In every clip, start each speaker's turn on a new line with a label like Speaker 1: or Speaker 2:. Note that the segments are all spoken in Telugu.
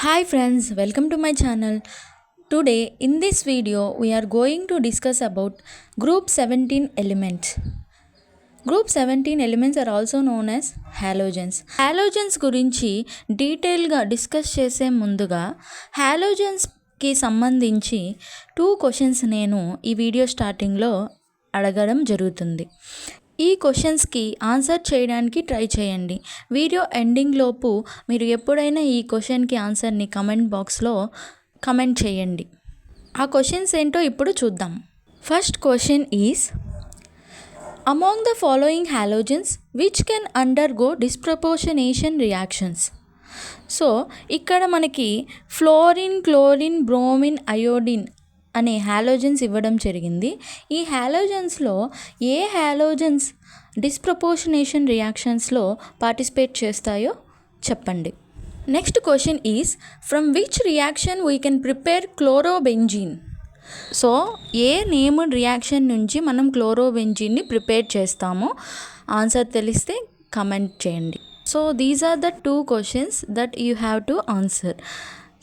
Speaker 1: Hi friends, welcome to my channel. Today in this video we are going to discuss about group 17 elements. Group 17 elements are also known as halogens. Halogens గురించి డీటెయిల్గా డిస్కస్ చేసే ముందుగా హాలోజన్స్కి సంబంధించి 2 క్వశ్చన్స్ నేను ఈ వీడియో స్టార్టింగ్లో అడగడం జరుగుతుంది. ఈ క్వశ్చన్స్కి ఆన్సర్ చేయడానికి ట్రై చేయండి. వీడియో ఎండింగ్ లోపు మీరు ఎప్పుడైనా ఈ క్వశ్చన్కి ఆన్సర్ని కమెంట్ బాక్స్లో కమెంట్ చేయండి. ఆ క్వశ్చన్స్ ఏంటో ఇప్పుడు చూద్దాం. First question is among the following halogens which can undergo డిస్ప్రపోర్షనేషన్ reactions. So ఇక్కడ మనకి ఫ్లోరిన్, క్లోరిన్, బ్రోమిన్, అయోడిన్ అనే హాలోజన్స్ ఇవ్వడం జరిగింది. ఈ హాలోజన్స్లో ఏ హాలోజన్స్ డిస్ప్రపోర్షనేషన్ రియాక్షన్స్లో పార్టిసిపేట్ చేస్తాయో చెప్పండి. Next question is from which reaction we can prepare chlorobenzene. So a named reaction నుంచి మనం క్లోరోబెంజీన్ని ప్రిపేర్ చేస్తామో ఆన్సర్ తెలిస్తే కమెంట్ చేయండి. So these are the 2 questions that you have to answer.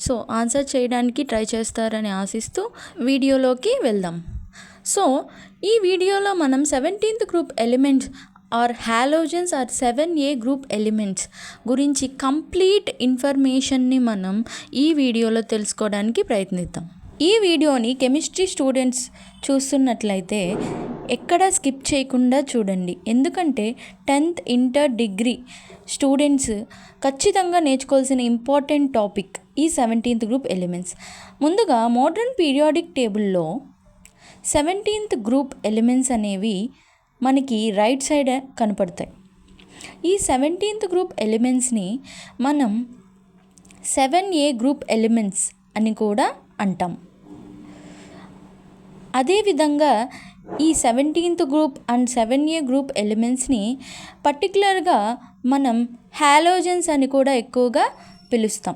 Speaker 1: So answer చేయడానికి ట్రై చేస్తారని ఆశిస్తూ వీడియోలోకి వెళ్దాం. సో ఈ వీడియోలో మనం 17th group elements are halogens or 7A group elements గురించి కంప్లీట్ ఇన్ఫర్మేషన్ని మనం ఈ వీడియోలో తెలుసుకోవడానికి ప్రయత్నిద్దాం. ఈ వీడియోని కెమిస్ట్రీ స్టూడెంట్స్ చూస్తున్నట్లయితే ఎక్కడ స్కిప్ చేయకుండా చూడండి, ఎందుకంటే 10th ఇంటర్ డిగ్రీ స్టూడెంట్స్ ఖచ్చితంగా నేర్చుకోవాల్సిన ఇంపార్టెంట్ టాపిక్ ఈ 17th గ్రూప్ ఎలిమెంట్స్. ముందుగా మోడర్న్ పీరియాడిక్ టేబుల్లో 17th గ్రూప్ ఎలిమెంట్స్ అనేవి మనకి రైట్ సైడ్ కనపడతాయి. ఈ 17th గ్రూప్ ఎలిమెంట్స్ని మనం 7A గ్రూప్ ఎలిమెంట్స్ అని కూడా అంటాం. అదేవిధంగా ఈ 17th group and 7A group ఎలిమెంట్స్ని పర్టికులర్గా మనం హాలోజన్స్ అని కూడా ఎక్కువగా పిలుస్తాం.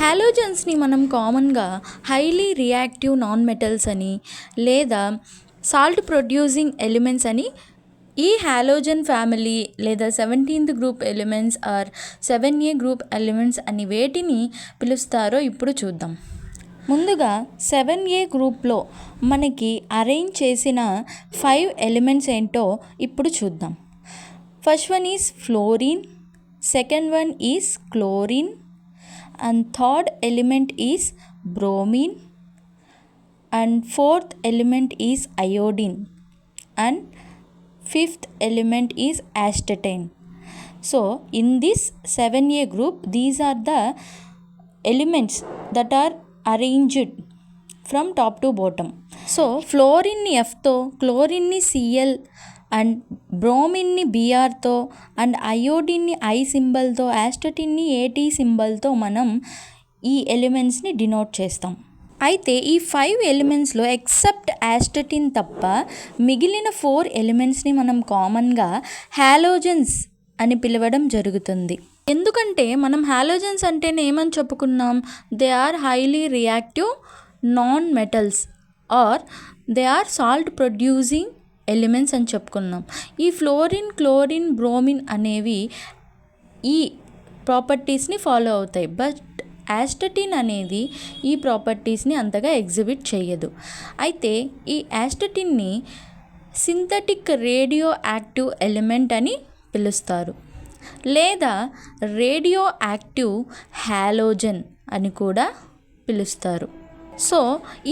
Speaker 1: హాలోజన్స్ని మనం కామన్గా హైలీ రియాక్టివ్ నాన్ మెటల్స్ అని లేదా సాల్ట్ ప్రొడ్యూసింగ్ ఎలిమెంట్స్ అని ఈ హాలోజన్ ఫ్యామిలీ లేదా 17th group elements or 7A group elements అని వేటిని పిలుస్తారో ఇప్పుడు చూద్దాం. ముందుగా 7A గ్రూప్లో మనకి అరేంజ్ చేసిన 5 ఎలిమెంట్స్ ఏంటో ఇప్పుడు చూద్దాం. First one is fluorine, second one is chlorine, and third element is bromine, and fourth element is iodine, and fifth element is astatine. So in this 7A group, these are the elements that are arranged from top to bottom. So fluorine ni F తో, chlorine ni Cl, అండ్ బ్రోమిన్ని Brతో, అండ్ అయోడిన్ని I సింబల్తో, ఆస్టటిన్ని AT సింబల్తో మనం ఈ ఎలిమెంట్స్ని డినోట్ చేస్తాం. అయితే ఈ 5 ఎలిమెంట్స్లో ఎక్సెప్ట్ ఆస్టటిన్ తప్ప మిగిలిన 4 ఎలిమెంట్స్ని మనం కామన్గా హాలోజన్స్ అని పిలవడం జరుగుతుంది. ఎందుకంటే మనం హాలోజన్స్ అంటేనే ఏమని చెప్పుకున్నాం, they are highly reactive non metals or they are salt producing elements అని చెప్పుకున్నాం. ఈ ఫ్లోరిన్, క్లోరిన్, బ్రోమిన్ అనేవి ఈ ప్రాపర్టీస్ని ఫాలో అవుతాయి. బట్ ఆస్టటిన్ అనేది ఈ ప్రాపర్టీస్ని అంతగా ఎగ్జిబిట్ చేయదు. అయితే ఈ ఆస్టటిన్ని సింథటిక్ రేడియో యాక్టివ్ ఎలిమెంట్ అని పిలుస్తారు, లేదా రేడియో యాక్టివ్ హాలోజన్ అని కూడా పిలుస్తారు. సో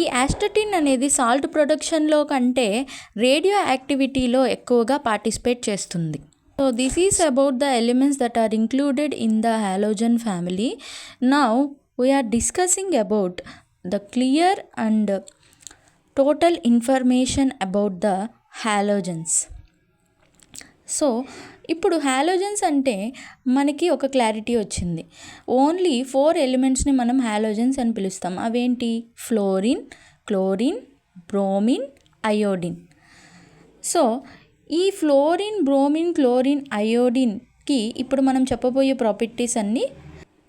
Speaker 1: ఈ ఆస్టటిన్ అనేది సాల్ట్ ప్రొడక్షన్లో కంటే రేడియో యాక్టివిటీలో ఎక్కువగా పార్టిసిపేట్ చేస్తుంది. So this is about the elements that are included in the halogen family. Now we are discussing about the clear and total information about the halogens. So ఇప్పుడు హాలోజన్స్ అంటే మనకి ఒక క్లారిటీ వచ్చింది. ఓన్లీ 4 ఎలిమెంట్స్ని మనం హాలోజన్స్ అని పిలుస్తాం. అవేంటి? Fluorine, chlorine, bromine, iodine. So ఈ ఫ్లోరిన్, బ్రోమిన్, క్లోరిన్, అయోడిన్కి ఇప్పుడు మనం చెప్పబోయే ప్రాపర్టీస్ అన్నీ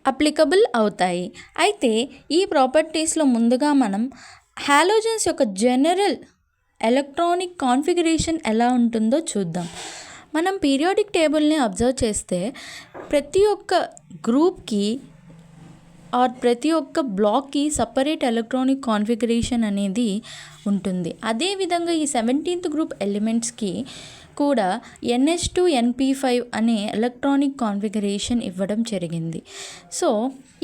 Speaker 1: అప్లికబుల్ అవుతాయి. అయితే ఈ ప్రాపర్టీస్లో ముందుగా మనం హాలోజన్స్ యొక్క జనరల్ ఎలక్ట్రానిక్ కాన్ఫిగరేషన్ ఎలా ఉంటుందో చూద్దాం. మనం పీరియాడిక్ టేబుల్ని అబ్జర్వ్ చేస్తే ప్రతి ఒక్క గ్రూప్కి ఆర్ ప్రతి ఒక్క బ్లాక్కి సపరేట్ ఎలక్ట్రానిక్ కాన్ఫిగరేషన్ అనేది ఉంటుంది. అదేవిధంగా ఈ 17th గ్రూప్ ఎలిమెంట్స్కి కూడా NH2 NP5 అనే ఎలక్ట్రానిక్ కాన్ఫిగరేషన్ ఇవ్వడం జరిగింది. సో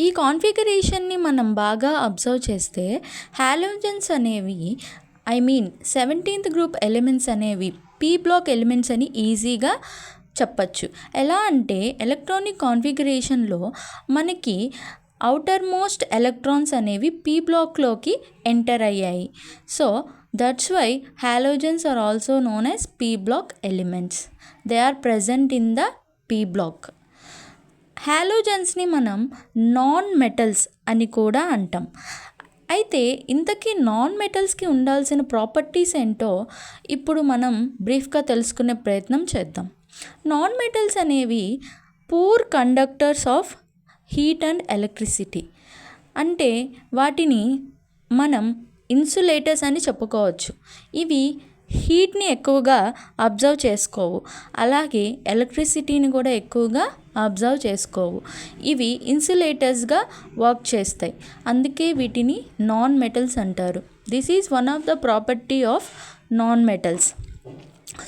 Speaker 1: ఈ కాన్ఫిగరేషన్ని మనం బాగా అబ్జర్వ్ చేస్తే హాలోజన్స్ అనేవి 17th గ్రూప్ ఎలిమెంట్స్ అనేవి పీ బ్లాక్ ఎలిమెంట్స్ అని ఈజీగా చెప్పచ్చు. ఎలా అంటే ఎలక్ట్రానిక్ కాన్ఫిగరేషన్లో మనకి అవుటర్ మోస్ట్ ఎలక్ట్రాన్స్ అనేవి పీ బ్లాక్లోకి ఎంటర్ అయ్యాయి. So that's why halogens are also known as P block elements. They are present in the P block. హాలోజన్స్ని మనం నాన్ మెటల్స్ అని కూడా అంటాం. అయితే ఇంతకీ నాన్ మెటల్స్కి ఉండాల్సిన ప్రాపర్టీస్ ఏంటో ఇప్పుడు మనం బ్రీఫ్గా తెలుసుకునే ప్రయత్నం చేద్దాం. నాన్ మెటల్స్ అనేవి poor conductors of heat and electricity. అంటే వాటిని మనం ఇన్సులేటర్స్ అని చెప్పుకోవచ్చు. ఇవి హీట్ని ఎక్కువగా అబ్జర్వ్ చేసుకోవు, అలాగే ఎలక్ట్రిసిటీని కూడా ఎక్కువగా అబ్జర్వ్ చేసుకోవు. ఇవి ఇన్సులేటర్స్గా వర్క్ చేస్తాయి, అందుకే వీటిని నాన్ మెటల్స్ అంటారు. This is one of the property of non metals.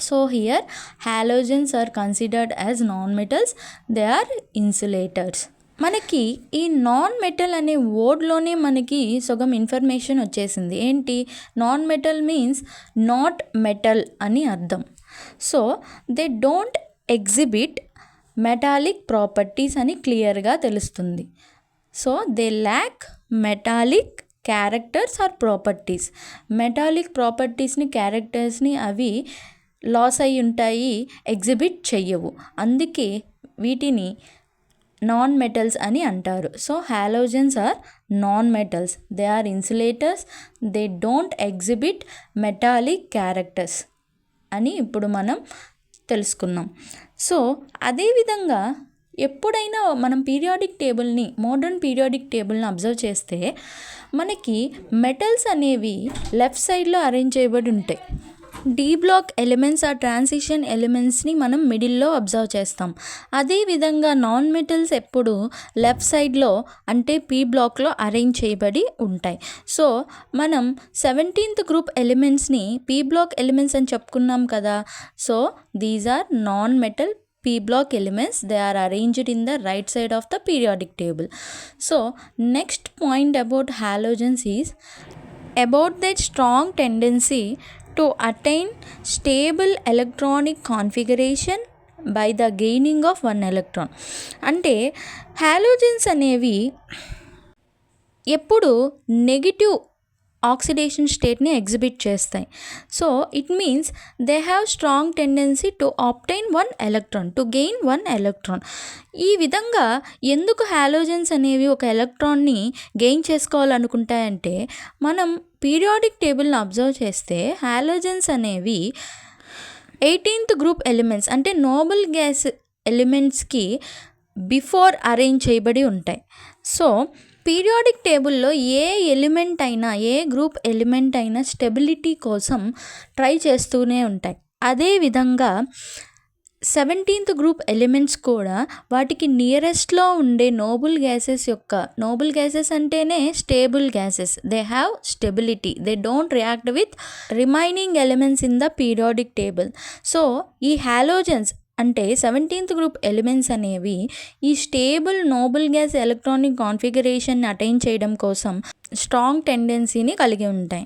Speaker 1: So here halogens are considered as non-metals. They are insulators. మనకి ఈ నాన్ మెటల్ అనే వర్డ్లోనే మనకి సగం ఇన్ఫర్మేషన్ వచ్చేసింది. ఏంటి? Non metal means not metal అని అర్థం. So they don't exhibit metallic properties అని క్లియర్గా తెలుస్తుంది. So they lack metallic characters or properties. Metallic ప్రాపర్టీస్ని, క్యారెక్టర్స్ని అవి లాస్ అయి ఉంటాయి, ఎగ్జిబిట్ చెయ్యవు. అందుకే వీటిని నాన్ మెటల్స్ అని అంటారు. So halogens are non metals. They are insulators. They don't exhibit metallic characters అని ఇప్పుడు మనం తెలుసుకున్నాం. సో అదేవిధంగా ఎప్పుడైనా మనం పీరియాడిక్ టేబుల్ని, మోడర్న్ పీరియాడిక్ టేబుల్ని అబ్జర్వ్ చేస్తే మనకి మెటల్స్ అనేవి లెఫ్ట్ సైడ్లో అరేంజ్ చేయబడి ఉంటాయి. డి బ్లాక్ ఎలిమెంట్స్ ఆ ట్రాన్సిషన్ ఎలిమెంట్స్ని మనం మిడిల్లో అబ్జర్వ్ చేస్తాం. అదేవిధంగా నాన్ మెటల్స్ ఎప్పుడు లెఫ్ట్ సైడ్లో అంటే పీ బ్లాక్లో అరేంజ్ చేయబడి ఉంటాయి. సో మనం 17th గ్రూప్ ఎలిమెంట్స్ని పీ బ్లాక్ ఎలిమెంట్స్ అని చెప్పుకున్నాం కదా. So these are non metal P block elements. They are arranged in the right side of the periodic table. So next point about halogens is about their strong tendency to attain stable electronic configuration by the gaining of one electron. అంటే హాలోజన్స్ అనేవి ఎప్పుడు నెగిటివ్ ఆక్సిడేషన్ స్టేట్ని ఎగ్జిబిట్ చేస్తాయి. So it means they have strong tendency to obtain one electron, to gain one electron. ఈ విధంగా ఎందుకు హాలోజన్స్ అనేవి ఒక ఎలక్ట్రాన్ని గెయిన్ చేసుకోవాలనుకుంటాయంటే, మనం పీరియాడిక్ టేబుల్ని అబ్జర్వ్ చేస్తే హాలోజన్స్ అనేవి 18th గ్రూప్ ఎలిమెంట్స్ అంటే నోబెల్ గ్యాస్ ఎలిమెంట్స్కి బిఫోర్ అరేంజ్ చేయబడి ఉంటాయి. సో పీరియాడిక్ టేబుల్లో ఏ ఎలిమెంట్ అయినా, ఏ గ్రూప్ ఎలిమెంట్ అయినా స్టెబిలిటీ కోసం ట్రై చేస్తూనే ఉంటాయి. అదేవిధంగా 17th గ్రూప్ ఎలిమెంట్స్ కూడా వాటికి నియరెస్ట్లో ఉండే నోబుల్ గ్యాసెస్ అంటేనే stable gases. They have stability. They don't react with remaining elements in the periodic table. So ఈ హాలోజన్స్ అంటే 17th గ్రూప్ ఎలిమెంట్స్ అనేవి ఈ స్టేబుల్ నోబుల్ గ్యాస్ ఎలక్ట్రానిక్ కాన్ఫిగరేషన్ని అటైన్ చేయడం కోసం స్ట్రాంగ్ టెండెన్సీని కలిగి ఉంటాయి.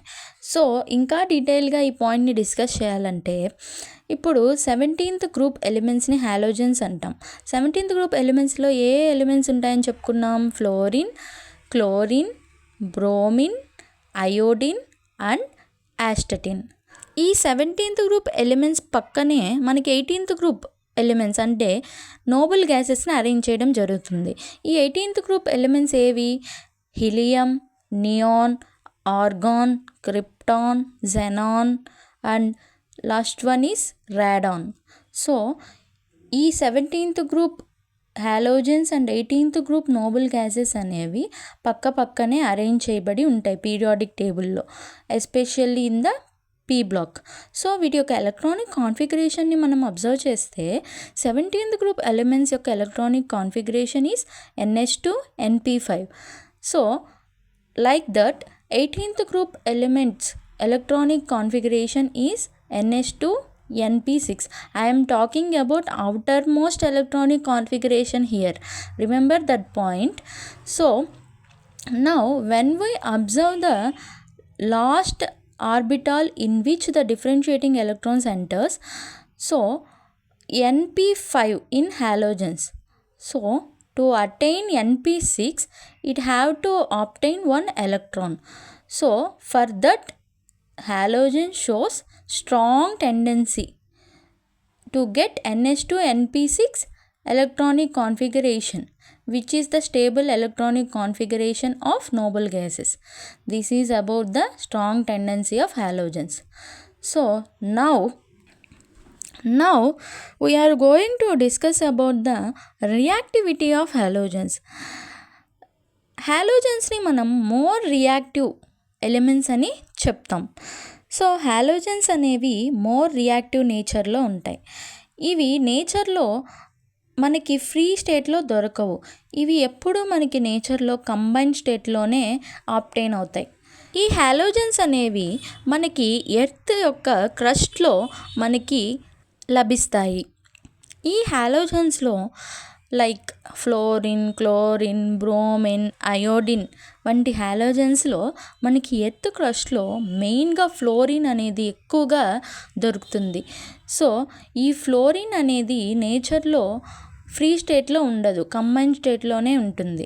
Speaker 1: సో ఇంకా డీటెయిల్గా ఈ పాయింట్ని డిస్కస్ చేయాలంటే, ఇప్పుడు 17th గ్రూప్ ఎలిమెంట్స్ని హాలోజన్స్ అంటాం. 17th గ్రూప్ ఎలిమెంట్స్లో ఏ ఎలిమెంట్స్ ఉంటాయని చెప్పుకున్నాం? Fluorine, chlorine, bromine, iodine and astatine. ఈ 17th గ్రూప్ ఎలిమెంట్స్ పక్కనే మనకి 18th గ్రూప్ ఎలిమెంట్స్ అంటే నోబుల్ గ్యాసెస్ని అరేంజ్ చేయడం జరుగుతుంది. ఈ 18th గ్రూప్ ఎలిమెంట్స్ ఏవి? Helium, neon, argon, krypton, xenon and last one is radon. So ఈ 17th group halogens and 18th group noble gases అనేవి పక్కనే అరేంజ్ చేయబడి ఉంటాయి పీరియాడిక్ టేబుల్లో, especially in the P block. So వీటి యొక్క ఎలక్ట్రానిక్ కాన్ఫిగరేషన్ని మనం అబ్జర్వ్ చేస్తే 17th గ్రూప్ ఎలిమెంట్స్ యొక్క electronic configuration is NH2 NP5. So like that 18th group elements electronic configuration is NH2NP6. I am talking about outermost electronic configuration here. Remember that point. So now when we observe the last orbital in which the differentiating electrons enters, so NP5 in halogens. So to attain NP6 it have to obtain one electron. So for that halogen shows strong tendency to get NH2NP6 electronic configuration, which is the stable electronic configuration of noble gases. This is about the strong tendency of halogens. So now we are going to discuss about the reactivity of halogens. హాలోజన్స్ని మనం మోర్ రియాక్టివ్ ఎలిమెంట్స్ అని చెప్తాం. సో హాలోజన్స్ అనేవి మోర్ రియాక్టివ్ నేచర్లో ఉంటాయి. ఇవి నేచర్లో మనకి ఫ్రీ స్టేట్లో దొరకవు. ఇవి ఎప్పుడూ మనకి నేచర్లో కంబైన్డ్ స్టేట్లోనే ఆప్టైన్ అవుతాయి. ఈ హాలోజన్స్ అనేవి మనకి ఎర్త్ యొక్క క్రస్ట్లో మనకి లభిస్తాయి. ఈ హాలోజన్స్లో like fluorine, chlorine, bromine, iodine వంటి హాలోజన్స్లో మనకి ఎర్త్ క్రస్ట్లో మెయిన్గా ఫ్లోరిన్ అనేది ఎక్కువగా దొరుకుతుంది. సో ఈ ఫ్లోరిన్ అనేది నేచర్లో ఫ్రీ స్టేట్లో ఉండదు, కంబైన్డ్ స్టేట్లోనే ఉంటుంది.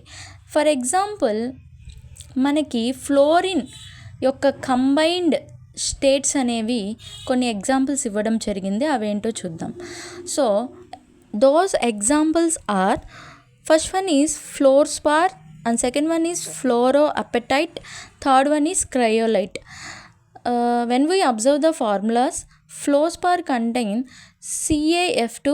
Speaker 1: ఫర్ ఎగ్జాంపుల్ మనకి ఫ్లోరిన్ యొక్క కంబైన్డ్ స్టేట్స్ అనేవి కొన్ని ఎగ్జాంపుల్స్ ఇవ్వడం జరిగింది. అవేంటో చూద్దాం. So those examples are, first one is fluorspar and second one is fluoroapatite, third one is cryolite. When we observe the formulas, fluorspar contain CaF2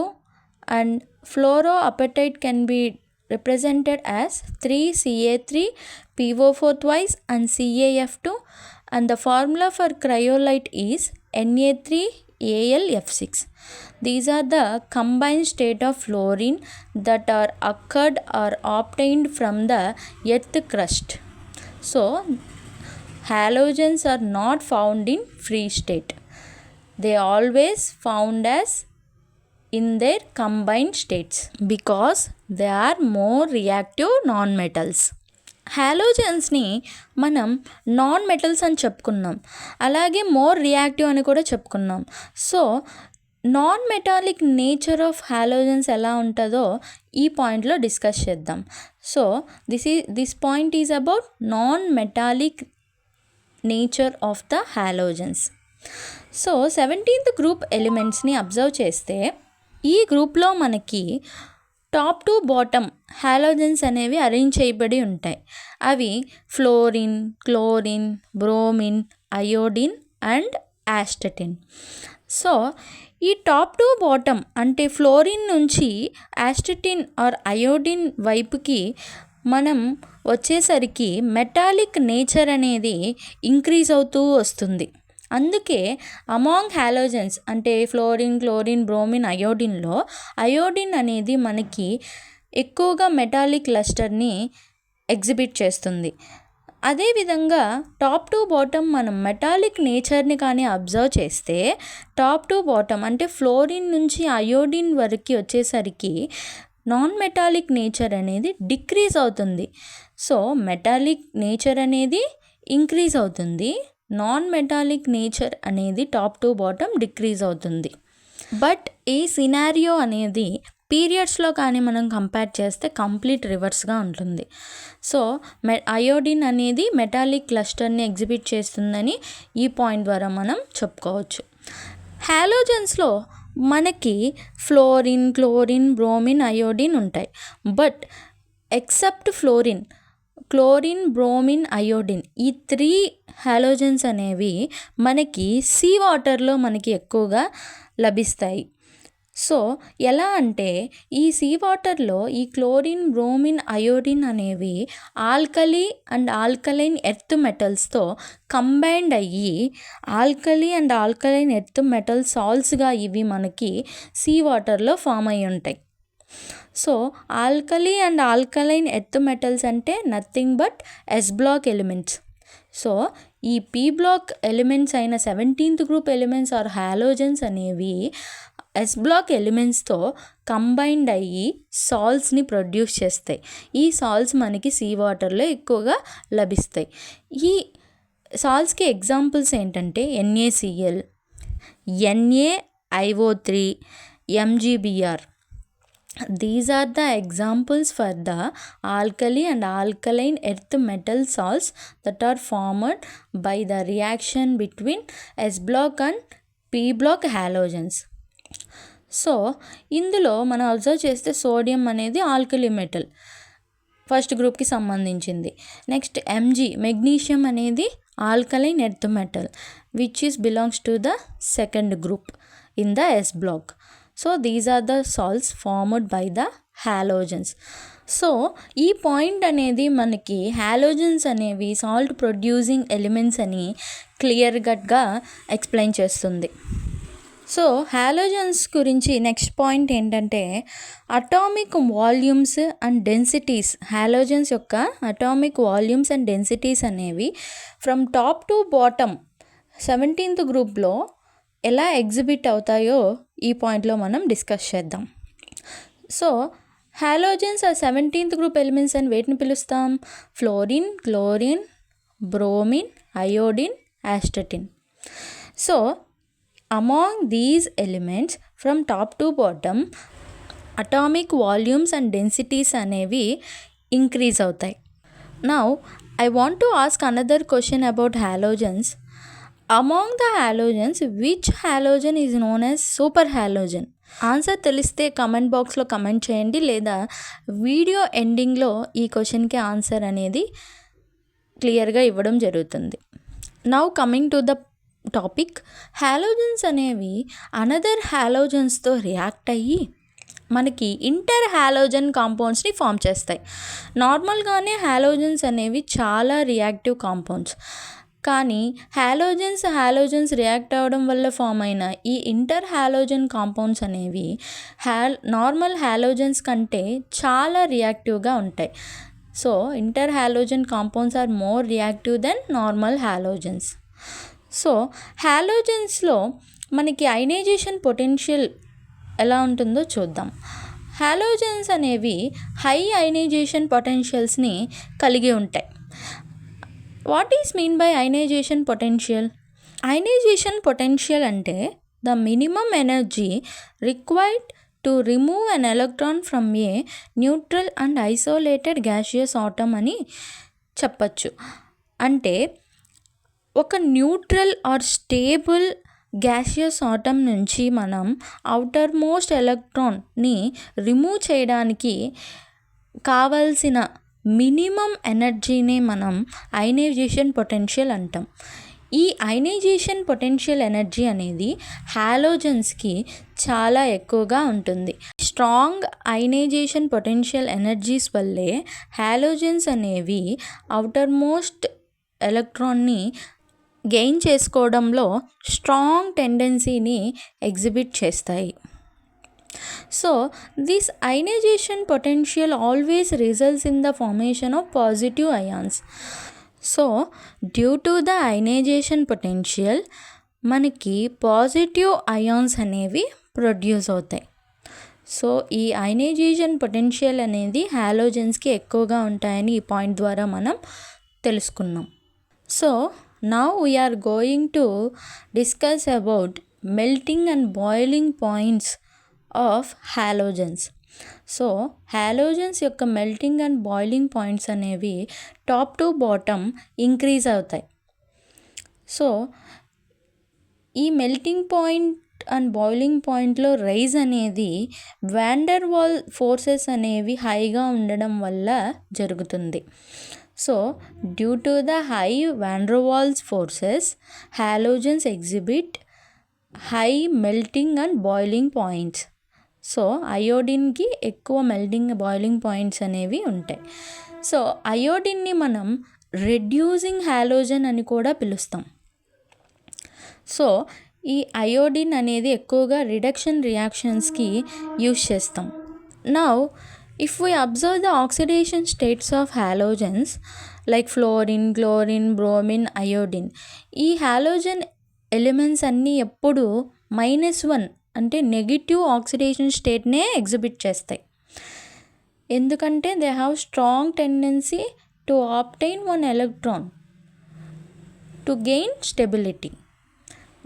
Speaker 1: and fluoroapatite can be represented as 3Ca3PO4 twice and CaF2, and the formula for cryolite is Na3AlF6. These are the combined state of fluorine that are occurred or obtained from the earth crust. So halogens are not found in free state. They always found as in their combined states because they are more reactive non-metals. హాలోజన్స్ని మనం నాన్ మెటల్స్ అని చెప్పుకున్నాం, అలాగే మోర్ రియాక్టివ్ అని కూడా చెప్పుకున్నాం. So non metallic nature of halogens ఎలా ఉంటుందో ఈ పాయింట్లో డిస్కస్ చేద్దాం. So this point is about non metallic nature of the halogens. So 17th group ఎలిమెంట్స్ని అబ్జర్వ్ చేస్తే ఈ గ్రూప్లో మనకి టాప్ టు బాటమ్ హాలోజన్స్ అనేవి అరేంజ్ చేయబడి ఉంటాయి. అవి fluorine, chlorine, bromine, iodine and astatine. So ఈ టాప్ టు బాటమ్ అంటే ఫ్లోరిన్ నుంచి యాస్టటిన్ ఆర్ అయోడిన్ వైపుకి మనం వచ్చేసరికి మెటాలిక్ నేచర్ అనేది ఇంక్రీజ్ అవుతూ వస్తుంది. అందుకే అమాంగ్ హాలోజన్స్ అంటే ఫ్లోరిన్, క్లోరిన్, బ్రోమిన్, అయోడిన్లో అయోడిన్ అనేది మనకి ఎక్కువగా మెటాలిక్ లస్టర్ని ఎగ్జిబిట్ చేస్తుంది. అదేవిధంగా టాప్ టు బాటమ్ మనం మెటాలిక్ నేచర్ని కానీ అబ్జర్వ్ చేస్తే టాప్ టు బాటమ్ అంటే ఫ్లోరిన్ నుంచి అయోడిన్ వరకు వచ్చేసరికి నాన్ మెటాలిక్ నేచర్ అనేది డిక్రీజ్ అవుతుంది. సో మెటాలిక్ నేచర్ అనేది ఇంక్రీజ్ అవుతుంది, నాన్ మెటాలిక్ నేచర్ అనేది టాప్ టు బాటమ్ డిక్రీజ్ అవుతుంది. బట్ ఈ సినారియో అనేది పీరియడ్స్లో కానీ మనం కంపేర్ చేస్తే కంప్లీట్ రివర్స్గా ఉంటుంది. సో అయోడిన్ అనేది మెటాలిక్ క్లస్టర్ని ఎగ్జిబిట్ చేస్తుందని ఈ పాయింట్ ద్వారా మనం చెప్పుకోవచ్చు. హాలోజన్స్లో మనకి ఫ్లోరిన్, క్లోరిన్, బ్రోమిన్, అయోడిన్ ఉంటాయి. But except fluorine, chlorine, bromine, iodine ఈ 3 హాలోజన్స్ అనేవి మనకి సీ వాటర్లో మనకి ఎక్కువగా లభిస్తాయి. సో ఎలా అంటే ఈ సీ వాటర్లో ఈ క్లోరిన్, బ్రోమిన్, అయోడిన్ అనేవి ఆల్కలీ అండ్ ఆల్కలైన్ ఎర్త్ మెటల్స్తో కంబైండ్ అయ్యి alkali and alkaline earth metal సాల్ట్స్గా ఇవి మనకి సీ వాటర్లో ఫామ్ అయి ఉంటాయి. So alkali and alkaline earth metals అంటే nothing but S block elements. So ఈ పీ బ్లాక్ ఎలిమెంట్స్ అయిన 17th group elements are halogens అనేవి ఎస్ బ్లాక్ ఎలిమెంట్స్తో కంబైన్డ్ అయ్యి సాల్ట్స్ని ప్రొడ్యూస్ చేస్తాయి. ఈ సాల్ట్స్ మనకి సీ వాటర్లో ఎక్కువగా లభిస్తాయి. ఈ సాల్ట్స్కి ఎగ్జాంపుల్స్ ఏంటంటే NaCl, NaIO3, MgBr. These are the examples for the alkali and alkaline earth metal salts that are formed by the reaction between S block and P block halogens. So ఇందులో మనం అబ్జర్వ్ చేస్తే సోడియం అనేది ఆల్కలీ మెటల్, ఫస్ట్ గ్రూప్కి సంబంధించింది. నెక్స్ట్ మెగ్నీషియం అనేది alkaline earth metal which is belongs to the second group in the S block. So these are the salts formed by the halogens. So ఈ పాయింట్ అనేది మనకి హాలోజన్స్ అనేవి సాల్ట్ ప్రొడ్యూసింగ్ ఎలిమెంట్స్ అని క్లియర్ కట్గా ఎక్స్ప్లెయిన్ చేస్తుంది. సో హాలోజన్స్ గురించి నెక్స్ట్ పాయింట్ ఏంటంటే atomic volumes and densities. Halogens యొక్క అటామిక్ వాల్యూమ్స్ అండ్ డెన్సిటీస్ అనేవి from top to bottom 17th గ్రూప్లో ఎలా ఎగ్జిబిట్ అవుతాయో ఈ పాయింట్లో మనం డిస్కస్ చేద్దాం. సో హాలోజన్స్ ఆ 17th గ్రూప్ ఎలిమెంట్స్ అని వేటిని పిలుస్తాం? Fluorine, chlorine, bromine, iodine, astatine. So among these elements from top to bottom atomic volumes and densities అనేవి ఇంక్రీజ్ అవుతాయి. Now I want to ask another question about halogens. Among the halogens, which halogen is known as super halogen? Answer తెలిస్తే కమెంట్ బాక్స్లో కమెంట్ చేయండి, లేదా వీడియో ఎండింగ్లో ఈ క్వశ్చన్కి ఆన్సర్ అనేది క్లియర్గా ఇవ్వడం జరుగుతుంది. Now coming to the topic, halogens అనేవి అనదర్ హాలోజన్స్తో రియాక్ట్ అయ్యి మనకి ఇంటర్ హాలోజన్ కాంపౌండ్స్ని ఫామ్ చేస్తాయి. నార్మల్గానే హాలోజన్స్ అనేవి చాలా రియాక్టివ్ కాంపౌండ్స్, కానీ హాలోజన్స్ రియాక్ట్ అవ్వడం వల్ల ఫామ్ అయిన ఈ ఇంటర్ హాలోజన్ కాంపౌండ్స్ అనేవి నార్మల్ హాలోజన్స్ కంటే చాలా రియాక్టివ్గా ఉంటాయి. So inter halogen compounds are more reactive than normal halogens. So హాలోజన్స్లో మనకి అయనైజేషన్ పొటెన్షియల్ ఎలా ఉంటుందో చూద్దాం. హాలోజన్స్ అనేవి హై అయనైజేషన్ పొటెన్షియల్స్ని కలిగి ఉంటాయి. What is mean by ionization potential? Ionization potential అంటే the minimum energy required to remove an electron from a neutral and isolated gaseous atom అని చెప్పచ్చు. అంటే ఒక neutral or stable gaseous atom నుంచి మనం అవుటర్ మోస్ట్ ఎలక్ట్రాన్ని రిమూవ్ చేయడానికి కావాల్సిన మినిమం ఎనర్జీనే మనం అయనైజేషన్ పొటెన్షియల్ అంటాం. ఈ అయనైజేషన్ పొటెన్షియల్ ఎనర్జీ అనేది హాలోజన్స్కి చాలా ఎక్కువగా ఉంటుంది. స్ట్రాంగ్ అయనైజేషన్ పొటెన్షియల్ ఎనర్జీస్ వల్లే హాలోజన్స్ అనేవి అవుటర్ మోస్ట్ ఎలక్ట్రాన్ని గెయిన్ చేసుకోవడంలో స్ట్రాంగ్ టెండెన్సీని ఎగ్జిబిట్ చేస్తాయి. So this ionisation potential always results in the formation of positive ions. So due to the ionisation potential మనకి పాజిటివ్ అయాన్స్ అనేవి ప్రొడ్యూస్ అవుతాయి. సో ఈ అయనైజేషన్ పొటెన్షియల్ అనేది హాలోజన్స్కి ఎక్కువగా ఉంటాయని ఈ పాయింట్ ద్వారా మనం తెలుసుకున్నాం. So now we are going to discuss about melting and boiling points of halogens. So halogens యొక్క మెల్టింగ్ అండ్ బాయిలింగ్ పాయింట్స్ అనేవి టాప్ టు బాటమ్ ఇంక్రీజ్ అవుతాయి. సో ఈ మెల్టింగ్ పాయింట్ అండ్ బాయిలింగ్ పాయింట్లో రైజ్ అనేది వాండర్ వాల్ ఫోర్సెస్ అనేవి హైగా ఉండడం వల్ల జరుగుతుంది. So due to the high van der Waals forces halogens exhibit high melting and boiling points. So అయోడిన్కి ఎక్కువ మెల్టింగ్ బాయిలింగ్ పాయింట్స్ అనేవి ఉంటాయి. సో అయోడిన్ని మనం రెడ్యూసింగ్ హాలోజన్ అని కూడా పిలుస్తాం. సో ఈ అయోడిన్ అనేది ఎక్కువగా రిడక్షన్ రియాక్షన్స్కి యూజ్ చేస్తాం. Now, if we observe the oxidation states of halogens like fluorine, chlorine, bromine, iodine, ఈ హాలోజన్ ఎలిమెంట్స్ అన్నీ ఎప్పుడు -1 అంటే నెగిటివ్ ఆక్సిడేషన్ స్టేట్నే ఎగ్జిబిట్ చేస్తాయి. ఎందుకంటే they have strong tendency to obtain one electron to gain stability.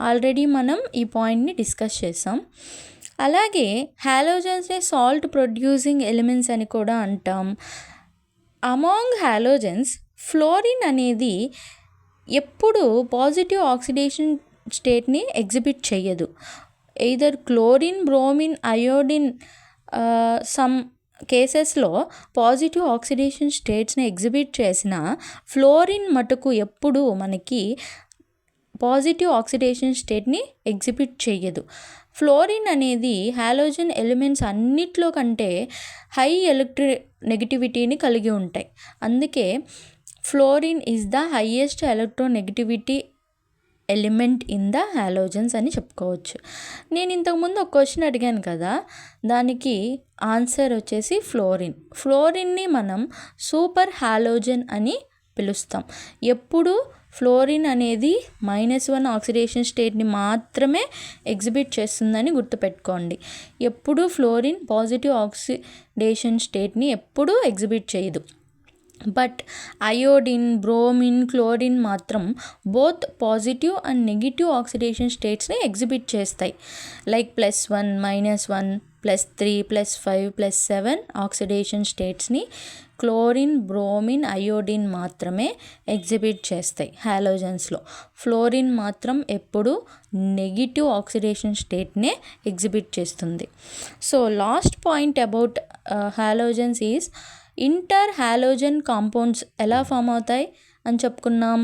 Speaker 1: Already మనం ఈ పాయింట్ని డిస్కస్ చేసాం. అలాగే హాలోజన్స్ని సాల్ట్ ప్రొడ్యూసింగ్ ఎలిమెంట్స్ అని కూడా అంటాం. అమాంగ్ హాలోజన్స్ ఫ్లోరిన్ అనేది ఎప్పుడు పాజిటివ్ ఆక్సిడేషన్ స్టేట్ని ఎగ్జిబిట్ చేయదు. Either chlorine, bromine, iodine some కేసెస్లో పాజిటివ్ ఆక్సిడేషన్ స్టేట్స్ని ఎగ్జిబిట్ చేసిన ఫ్లోరిన్ మటుకు ఎప్పుడు మనకి పాజిటివ్ ఆక్సిడేషన్ స్టేట్ని ఎగ్జిబిట్ చేయదు. ఫ్లోరిన్ అనేది హాలోజన్ ఎలిమెంట్స్ అన్నిట్లో కంటే హై ఎలక్ట్రోనెగటివిటీని కలిగి ఉంటాయి. అందుకే fluorine is the highest electronegativity element in the halogens అని చెప్పుకోవచ్చు. నేను ఇంతకుముందు ఒక క్వశ్చన్ అడిగాను కదా, దానికి ఆన్సర్ వచ్చేసి ఫ్లోరిన్ని మనం సూపర్ హాలోజన్ అని పిలుస్తాం. ఎప్పుడు ఫ్లోరిన్ అనేది -1 ఆక్సిడేషన్ స్టేట్ని మాత్రమే ఎగ్జిబిట్ చేస్తుందని గుర్తుపెట్టుకోండి. ఎప్పుడు ఫ్లోరిన్ పాజిటివ్ ఆక్సిడేషన్ స్టేట్ని ఎప్పుడూ ఎగ్జిబిట్ చేయదు. బట్ అయోడిన్, బ్రోమిన్, క్లోరిన్ మాత్రం both positive and negative oxidation స్టేట్స్ని ఎగ్జిబిట్ చేస్తాయి. లైక్ +1, -1, +3, +5, +7 ఆక్సిడేషన్ స్టేట్స్ని క్లోరిన్, బ్రోమిన్, అయోడిన్ మాత్రమే ఎగ్జిబిట్ చేస్తాయి హాలోజన్స్లో. ఫ్లోరిన్ మాత్రం ఎప్పుడు నెగిటివ్ ఆక్సిడేషన్ స్టేట్నే ఎగ్జిబిట్ చేస్తుంది. So last point about halogens is inter halogen compounds ఎలా ఫామ్ అవుతాయి అని చెప్పుకున్నాం.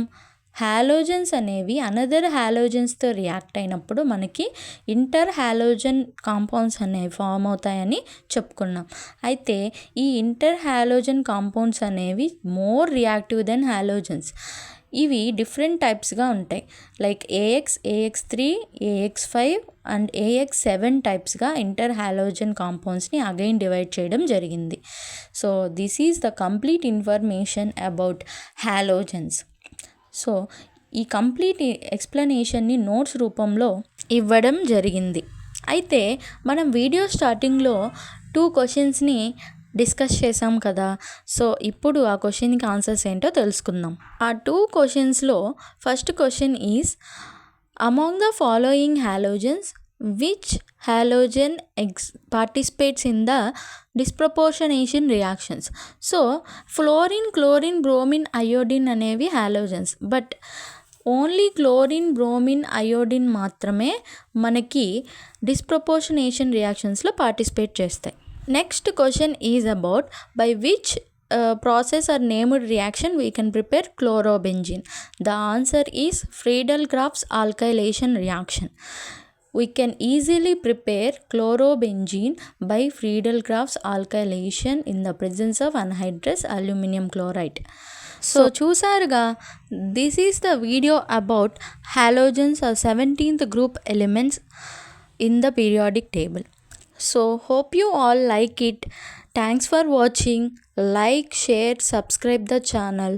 Speaker 1: హాలోజన్స్ అనేవి అనదర్ హాలోజన్స్తో రియాక్ట్ అయినప్పుడు మనకి ఇంటర్ హాలోజన్ కాంపౌండ్స్ అనేవి ఫామ్ అవుతాయని చెప్పుకున్నాం. అయితే ఈ ఇంటర్ హాలోజన్ కాంపౌండ్స్ అనేవి మోర్ రియాక్టివ్ దెన్ హాలోజన్స్. ఇవి డిఫరెంట్ టైప్స్గా ఉంటాయి. Like AX, AX3, AX5 and AX7 టైప్స్గా ఇంటర్ హాలోజన్ కాంపౌండ్స్ని అగైన్ డివైడ్ చేయడం జరిగింది. So this is the complete information about halogens. So ఈ కంప్లీట్ ఎక్స్ప్లెనేషన్ని నోట్స్ రూపంలో ఇవ్వడం జరిగింది. అయితే మనం వీడియో స్టార్టింగ్లో 2 క్వశ్చన్స్ని డిస్కస్ చేసాం కదా. సో ఇప్పుడు ఆ క్వశ్చన్కి ఆన్సర్స్ ఏంటో తెలుసుకుందాం. ఆ 2 క్వశ్చన్స్లో first question is among the following halogens which halogen participates in the disproportionation reactions. So fluorine, chlorine, bromine, iodine అనేవి halogens. But only chlorine, bromine, iodine మాత్రమే మనకి డిస్ప్రపోర్షనేషన్ రియాక్షన్స్లో పార్టిసిపేట్ చేస్తాయి. Next question is about by which process or named reaction we can prepare chlorobenzene. The answer is Friedel-Crafts alkylation reaction. We can easily prepare chlorobenzene by Friedel-Crafts alkylation in the presence of anhydrous aluminum chloride. So చూసారుగా, this is the video about halogens or 17th group elements in the periodic table. So hope you all like it. Thanks for watching. Like, share, subscribe the channel.